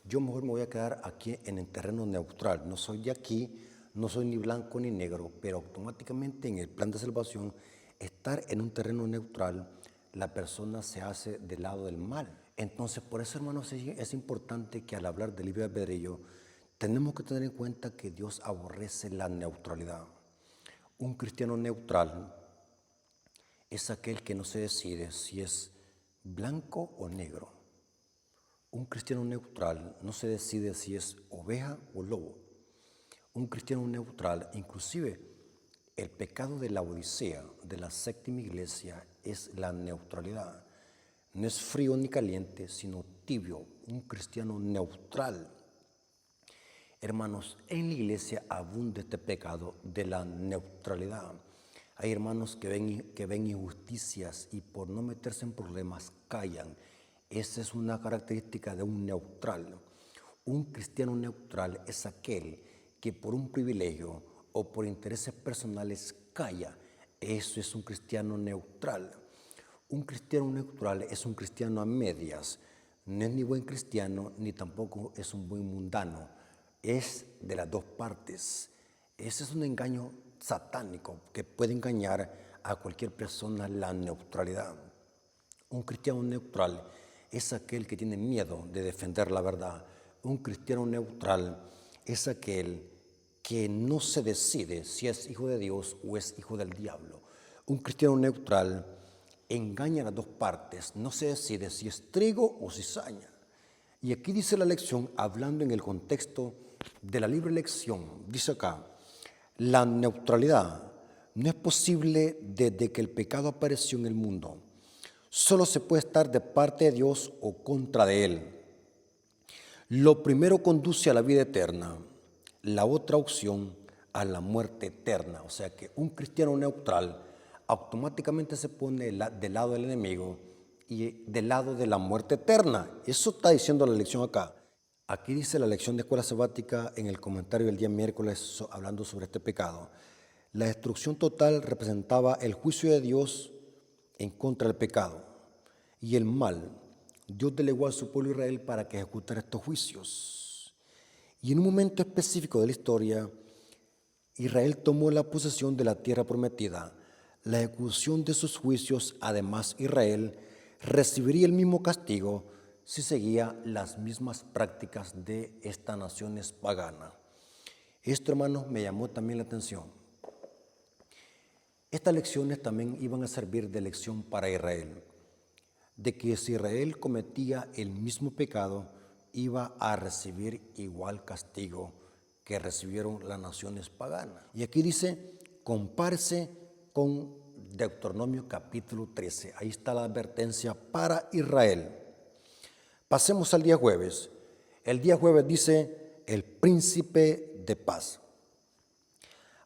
yo mejor me voy a quedar aquí en el terreno neutral, no soy de aquí, no soy ni blanco ni negro, pero automáticamente en el plan de salvación, estar en un terreno neutral, la persona se hace del lado del mal. Entonces, por eso, hermanos, es importante que al hablar de libre albedrío, tenemos que tener en cuenta que Dios aborrece la neutralidad. Un cristiano neutral es aquel que no se decide si es blanco o negro. Un cristiano neutral no se decide si es oveja o lobo. Un cristiano neutral, inclusive el pecado de la Odisea, de la séptima iglesia, es la neutralidad. No es frío ni caliente, sino tibio, un cristiano neutral. Hermanos, en la iglesia abunda este pecado de la neutralidad. Hay hermanos que ven injusticias y por no meterse en problemas callan. Esa es una característica de un neutral. Un cristiano neutral es aquel que por un privilegio o por intereses personales calla. Eso es un cristiano neutral. Un cristiano neutral es un cristiano a medias. No es ni buen cristiano ni tampoco es un buen mundano. Es de las dos partes. Ese es un engaño satánico que puede engañar a cualquier persona, la neutralidad. Un cristiano neutral es aquel que tiene miedo de defender la verdad. Un cristiano neutral es aquel que no se decide si es hijo de Dios o es hijo del diablo. Un cristiano neutral engaña a las dos partes, no se decide si es trigo o cizaña. Y aquí dice la lección, hablando en el contexto de la libre elección, dice acá, la neutralidad no es posible desde que el pecado apareció en el mundo. Solo se puede estar de parte de Dios o contra de Él. Lo primero conduce a la vida eterna, la otra opción a la muerte eterna. O sea que un cristiano neutral automáticamente se pone del lado del enemigo y del lado de la muerte eterna. Eso está diciendo la lección acá. Aquí dice la lección de escuela sabática en el comentario del día miércoles hablando sobre este pecado. La destrucción total representaba el juicio de Dios en contra del pecado y el mal. Dios delegó a su pueblo Israel para que ejecutara estos juicios. Y en un momento específico de la historia, Israel tomó la posesión de la tierra prometida. La ejecución de sus juicios, además Israel recibiría el mismo castigo si seguía las mismas prácticas de estas naciones paganas. Esto, hermanos, me llamó también la atención. Estas lecciones también iban a servir de lección para Israel, de que si Israel cometía el mismo pecado, iba a recibir igual castigo que recibieron las naciones paganas. Y aquí dice, compárese con Deuteronomio capítulo 13. Ahí está la advertencia para Israel. Pasemos al día jueves. El día jueves dice, el príncipe de paz.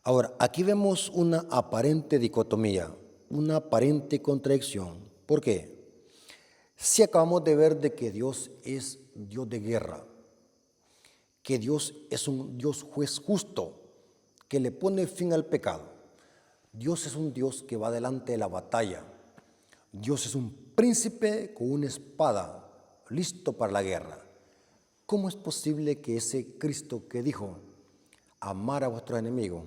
Ahora, aquí vemos una aparente dicotomía, una aparente contradicción. ¿Por qué? Si acabamos de ver de que Dios es Dios de guerra, que Dios es un Dios juez justo, que le pone fin al pecado. Dios es un Dios que va delante de la batalla. Dios es un príncipe con una espada, listo para la guerra. ¿Cómo es posible que ese Cristo que dijo, amar a vuestros enemigos,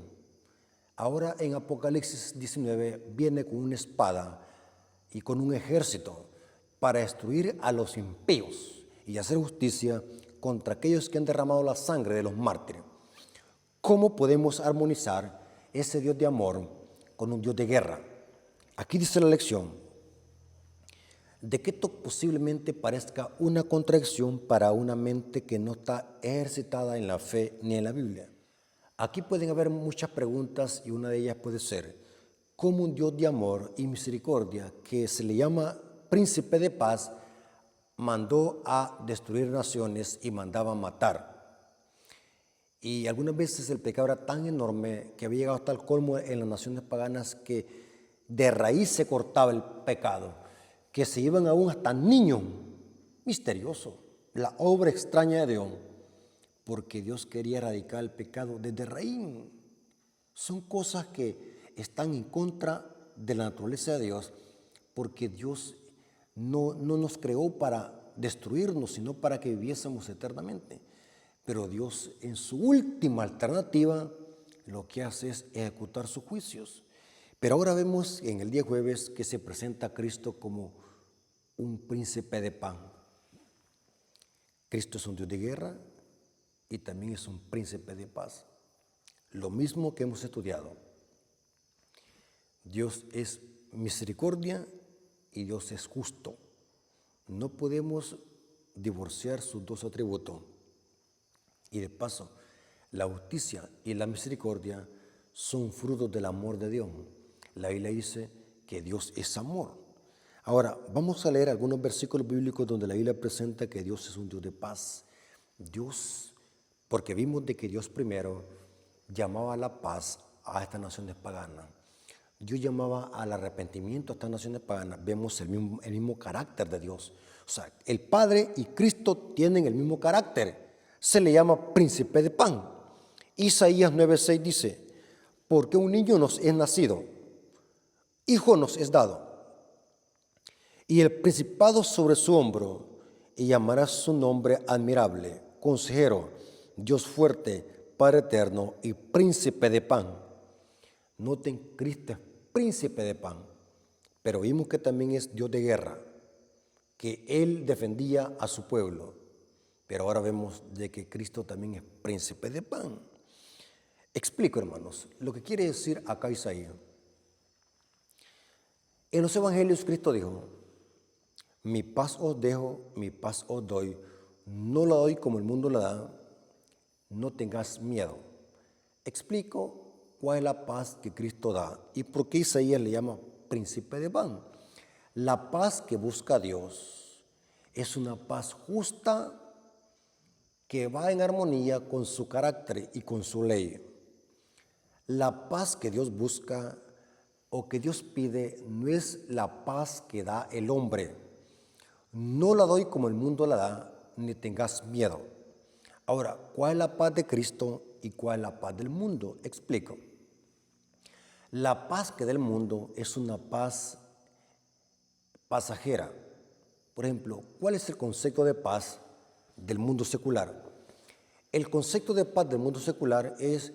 ahora en Apocalipsis 19 viene con una espada y con un ejército para destruir a los impíos y hacer justicia contra aquellos que han derramado la sangre de los mártires? ¿Cómo podemos armonizar ese Dios de amor con un Dios de guerra? Aquí dice la lección de que esto posiblemente parezca una contradicción para una mente que no está ejercitada en la fe ni en la Biblia. Aquí pueden haber muchas preguntas y una de ellas puede ser, ¿cómo un Dios de amor y misericordia que se le llama príncipe de paz mandó a destruir naciones y mandaba a matar? Y algunas veces el pecado era tan enorme que había llegado hasta el colmo en las naciones paganas que de raíz se cortaba el pecado, que se iban aún hasta niños. Misterioso, la obra extraña de Dios, porque Dios quería erradicar el pecado desde raíz. Son cosas que están en contra de la naturaleza de Dios, porque Dios no nos creó para destruirnos, sino para que viviésemos eternamente. Pero Dios, en su última alternativa, lo que hace es ejecutar sus juicios. Pero ahora vemos en el día jueves que se presenta a Cristo como un príncipe de paz. Cristo es un Dios de guerra y también es un príncipe de paz. Lo mismo que hemos estudiado. Dios es misericordia y Dios es justo. No podemos divorciar sus dos atributos. Y de paso, la justicia y la misericordia son frutos del amor de Dios. La Biblia dice que Dios es amor. Ahora, vamos a leer algunos versículos bíblicos donde la Biblia presenta que Dios es un Dios de paz. Dios, porque vimos de que Dios primero llamaba a la paz a estas naciones paganas. Dios llamaba al arrepentimiento a estas naciones paganas. Vemos el mismo carácter de Dios. O sea, el Padre y Cristo tienen el mismo carácter. Se le llama príncipe de paz. Isaías 9:6 dice, porque un niño nos es nacido, hijo nos es dado, y el principado sobre su hombro, y llamará su nombre admirable, consejero, Dios fuerte, Padre eterno y príncipe de paz. Noten, Cristo es príncipe de paz, pero vimos que también es Dios de guerra, que Él defendía a su pueblo. Pero ahora vemos de que Cristo también es príncipe de paz. Explico, hermanos, lo que quiere decir acá Isaías. En los evangelios Cristo dijo, mi paz os dejo, mi paz os doy, no la doy como el mundo la da, no tengas miedo. Explico cuál es la paz que Cristo da y por qué Isaías le llama príncipe de paz. La paz que busca Dios es una paz justa que va en armonía con su carácter y con su ley. La paz que Dios busca o que Dios pide no es la paz que da el hombre. No la doy como el mundo la da, ni tengas miedo. Ahora, ¿cuál es la paz de Cristo y cuál es la paz del mundo? Explico. La paz que da el mundo es una paz pasajera. Por ejemplo, ¿cuál es el concepto de paz del mundo secular? El concepto de paz del mundo secular es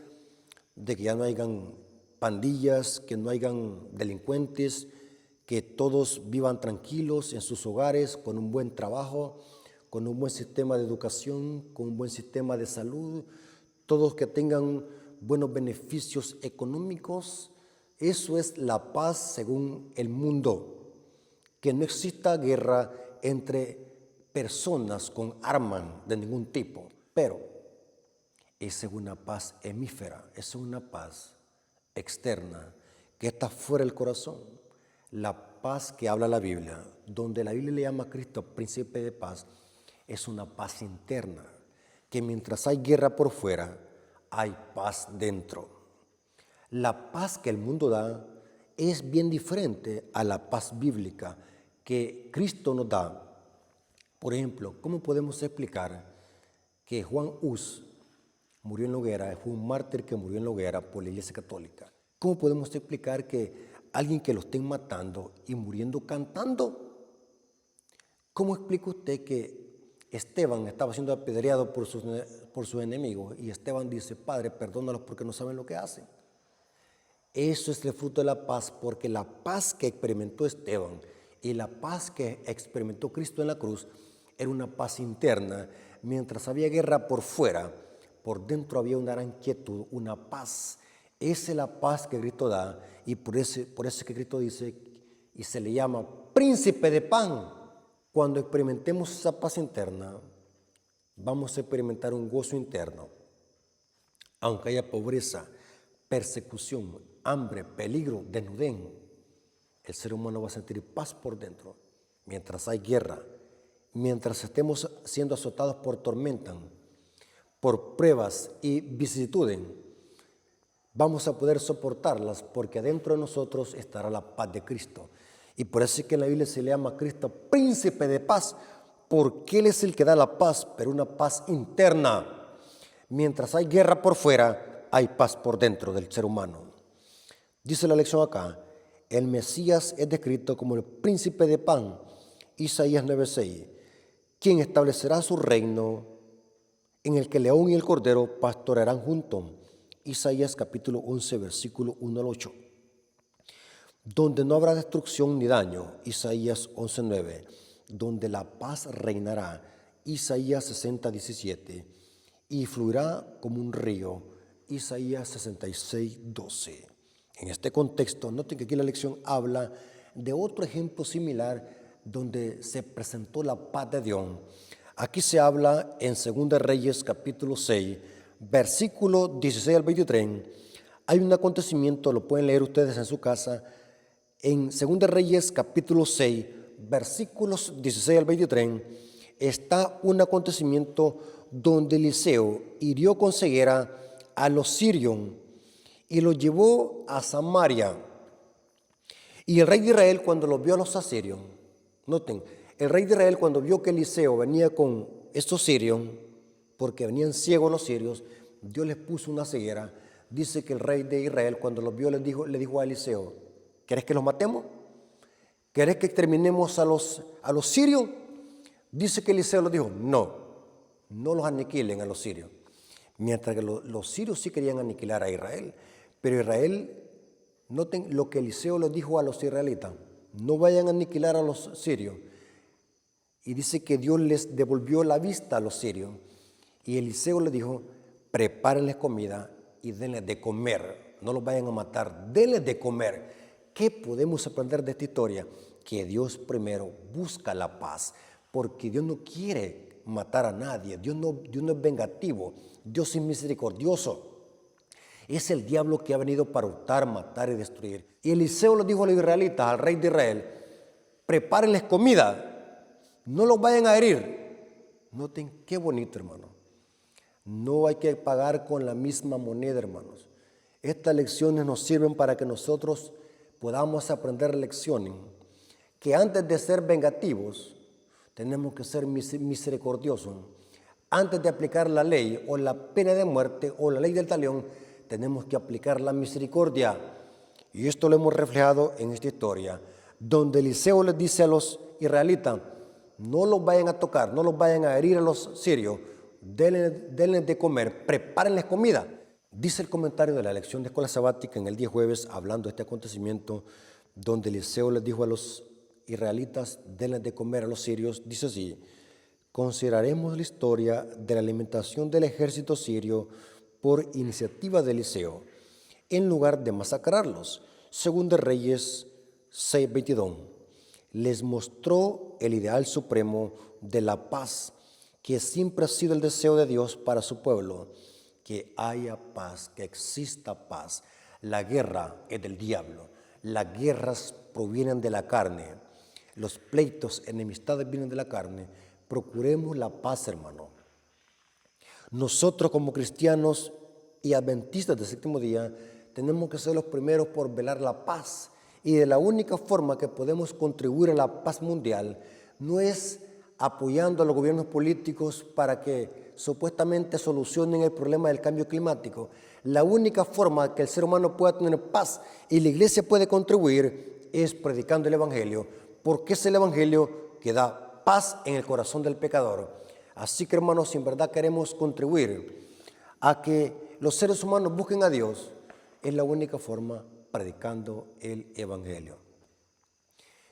de que ya no hayan pandillas, que no hayan delincuentes, que todos vivan tranquilos en sus hogares, con un buen trabajo, con un buen sistema de educación, con un buen sistema de salud, todos que tengan buenos beneficios económicos. Eso es la paz según el mundo, que no exista guerra entre personas con armas de ningún tipo, pero esa es una paz hemífera, esa es una paz externa que está fuera del corazón. La paz que habla la Biblia, donde la Biblia le llama a Cristo príncipe de paz, es una paz interna, que mientras hay guerra por fuera, hay paz dentro. La paz que el mundo da es bien diferente a la paz bíblica que Cristo nos da. Por ejemplo, ¿cómo podemos explicar que Juan Hus murió en la hoguera, fue un mártir que murió en la hoguera por la Iglesia Católica? ¿Cómo podemos explicar que alguien que lo estén matando y muriendo cantando? ¿Cómo explica usted que Esteban estaba siendo apedreado por sus enemigos y Esteban dice, Padre, perdónalos porque no saben lo que hacen? Eso es el fruto de la paz, porque la paz que experimentó Esteban y la paz que experimentó Cristo en la cruz era una paz interna. Mientras había guerra por fuera, por dentro había una gran quietud, una paz. Esa es la paz que Cristo da, y por eso que Cristo dice y se le llama príncipe de paz. Cuando experimentemos esa paz interna, vamos a experimentar un gozo interno. Aunque haya pobreza, persecución, hambre, peligro, desnudez, el ser humano va a sentir paz por dentro. Mientras hay guerra, mientras estemos siendo azotados por tormentas, por pruebas y vicisitudes, vamos a poder soportarlas porque adentro de nosotros estará la paz de Cristo. Y por eso es que en la Biblia se le llama a Cristo príncipe de paz, porque Él es el que da la paz, pero una paz interna. Mientras hay guerra por fuera, hay paz por dentro del ser humano. Dice la lección acá, el Mesías es descrito como el príncipe de paz, Isaías 9:6, quien establecerá su reino en el que el león y el cordero pastorearán juntos, Isaías capítulo 11, versículo 1 al 8. Donde no habrá destrucción ni daño, Isaías 11:9. Donde la paz reinará, Isaías 60:17. Y fluirá como un río, Isaías 66:12. En este contexto, noten que aquí la lección habla de otro ejemplo similar donde se presentó la paz de Dios. Aquí se habla en 2 Reyes capítulo 6, versículo 16 al 23. Hay un acontecimiento, lo pueden leer ustedes en su casa, en 2 Reyes capítulo 6, versículos 16 al 23, está un acontecimiento donde Eliseo hirió con ceguera a los sirios y los llevó a Samaria. Y el rey de Israel, cuando los vio a los asirios, noten, el rey de Israel cuando vio que Eliseo venía con estos sirios, porque venían ciegos los sirios, Dios les puso una ceguera. Dice que el rey de Israel cuando los vio le dijo a Eliseo, ¿querés que los matemos? ¿Querés que exterminemos a los sirios? Dice que Eliseo le dijo, no los aniquilen a los sirios. Mientras que los sirios sí querían aniquilar a Israel. Pero Israel, noten lo que Eliseo le dijo a los israelitas, no vayan a aniquilar a los sirios. Y dice que Dios les devolvió la vista a los sirios. Y Eliseo le dijo, prepárenles comida y denles de comer. No los vayan a matar, denles de comer. ¿Qué podemos aprender de esta historia? Que Dios primero busca la paz, porque Dios no quiere matar a nadie. Dios no es vengativo, Dios es misericordioso. Es el diablo que ha venido para hurtar, matar y destruir. Y Eliseo le dijo a los israelitas, al rey de Israel, prepárenles comida, no los vayan a herir. Noten qué bonito, hermano. No hay que pagar con la misma moneda, hermanos. Estas lecciones nos sirven para que nosotros podamos aprender lecciones, que antes de ser vengativos, tenemos que ser misericordiosos. Antes de aplicar la ley o la pena de muerte o la ley del talión, tenemos que aplicar la misericordia. Y esto lo hemos reflejado en esta historia, donde Eliseo les dice a los israelitas, no los vayan a tocar, no los vayan a herir a los sirios, denle de comer, prepárenles comida. Dice el comentario de la lección de escuela sabática en el día jueves, hablando de este acontecimiento, donde Eliseo les dijo a los israelitas, denle de comer a los sirios, dice así: consideraremos la historia de la alimentación del ejército sirio por iniciativa de Eliseo, en lugar de masacrarlos. Según de Reyes 6:22, les mostró el ideal supremo de la paz, que siempre ha sido el deseo de Dios para su pueblo, que haya paz, que exista paz. La guerra es del diablo, las guerras provienen de la carne, los pleitos, enemistades vienen de la carne. Procuremos la paz, hermano. Nosotros como cristianos y adventistas del séptimo día tenemos que ser los primeros por velar la paz, y de la única forma que podemos contribuir a la paz mundial no es apoyando a los gobiernos políticos para que supuestamente solucionen el problema del cambio climático. La única forma que el ser humano pueda tener paz y la iglesia puede contribuir es predicando el evangelio, porque es el evangelio que da paz en el corazón del pecador. Así que, hermanos, si en verdad queremos contribuir a que los seres humanos busquen a Dios, es la única forma predicando el evangelio.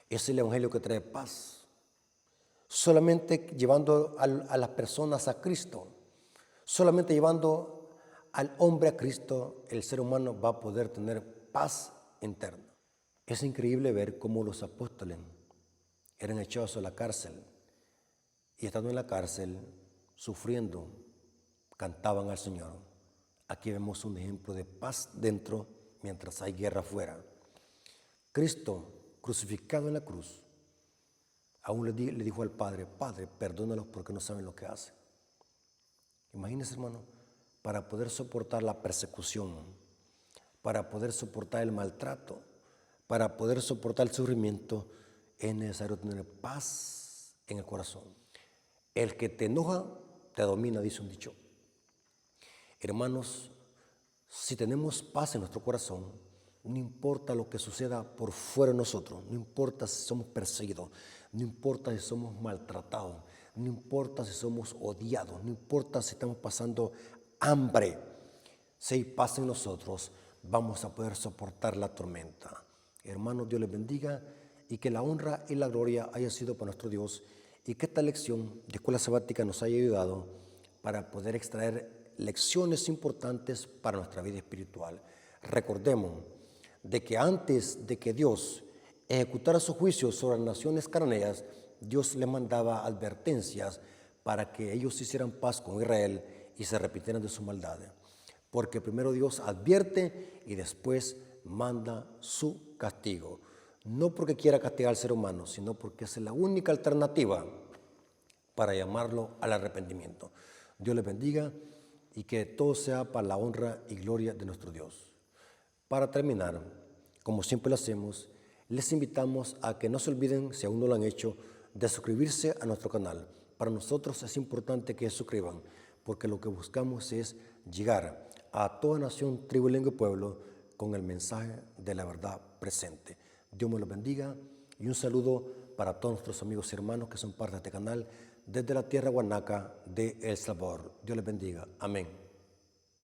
Es el evangelio que trae paz. Solamente llevando a las personas a Cristo, solamente llevando al hombre a Cristo, el ser humano va a poder tener paz interna. Es increíble ver cómo los apóstoles eran echados a la cárcel y estando en la cárcel, sufriendo, cantaban al Señor. Aquí vemos un ejemplo de paz dentro mientras hay guerra afuera. Cristo, crucificado en la cruz, aún le dijo al Padre, Padre, perdónalos porque no saben lo que hacen. Imagínense, hermano, para poder soportar la persecución, para poder soportar el maltrato, para poder soportar el sufrimiento, es necesario tener paz en el corazón. El que te enoja, te domina, dice un dicho. Hermanos, si tenemos paz en nuestro corazón, no importa lo que suceda por fuera de nosotros, no importa si somos perseguidos, no importa si somos maltratados, no importa si somos odiados, no importa si estamos pasando hambre, si hay paz en nosotros, vamos a poder soportar la tormenta. Hermanos, Dios les bendiga y que la honra y la gloria haya sido para nuestro Dios, y que esta lección de escuela sabática nos haya ayudado para poder extraer lecciones importantes para nuestra vida espiritual. Recordemos de que antes de que Dios ejecutara su juicio sobre las naciones cananeas, Dios le mandaba advertencias para que ellos hicieran paz con Israel y se arrepintieran de sus maldades. Porque primero Dios advierte y después manda su castigo. No porque quiera castigar al ser humano, sino porque es la única alternativa para llamarlo al arrepentimiento. Dios les bendiga y que todo sea para la honra y gloria de nuestro Dios. Para terminar, como siempre lo hacemos, les invitamos a que no se olviden, si aún no lo han hecho, de suscribirse a nuestro canal. Para nosotros es importante que se suscriban, porque lo que buscamos es llegar a toda nación, tribu, lengua y pueblo con el mensaje de la verdad presente. Dios me los bendiga y un saludo para todos nuestros amigos y hermanos que son parte de este canal desde la tierra guanaca de El Salvador. Dios les bendiga. Amén.